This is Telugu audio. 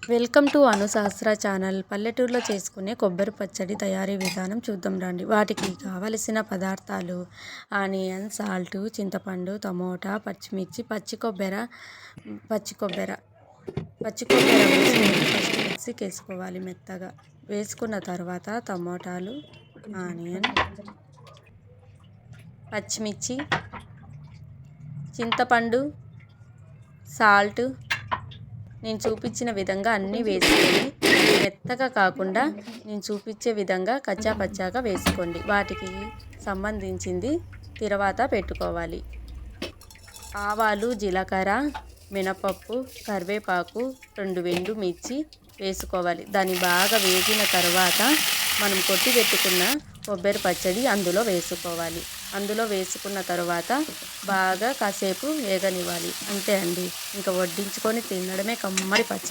Welcome to Anu Sahasra channel. పల్లెటూరులో చేసుకునే కొబ్బరి పచ్చడి తయారీ విధానం చూద్దాం రండి. వాటికి కావలసిన పదార్థాలు ఆనియన్, సాల్ట్, చింతపండు, టమోటా, పచ్చిమిర్చి, పచ్చి కొబ్బరి వేసి ఫస్ట్ మిక్సీకి వేసుకోవాలి. మెత్తగా వేసుకున్న తర్వాత టమోటాలు, ఆనియన్, పచ్చిమిర్చి, చింతపండు, సాల్ట్ నేను చూపించిన విధంగా అన్నీ వేసుకొని మెత్తగా కాకుండా నేను చూపించే విధంగా కచ్చా పచ్చాగా వేసుకోండి. వాటికి సంబంధించింది తర్వాత పెట్టుకోవాలి. ఆవాలు, జీలకర్ర, మినపప్పు, కరివేపాకు, 2 మిర్చి వేసుకోవాలి. దాన్ని బాగా వేగిన తర్వాత మనం కొట్టి పెట్టుకున్న కొబ్బరి పచ్చడి అందులో వేసుకోవాలి. అందులో వేసుకున్న తర్వాత బాగా కాసేపు వేగనివ్వాలి. అంతే అండి, ఇంకా వడ్డించుకొని తినడమే కమ్మడి పచ్చడి.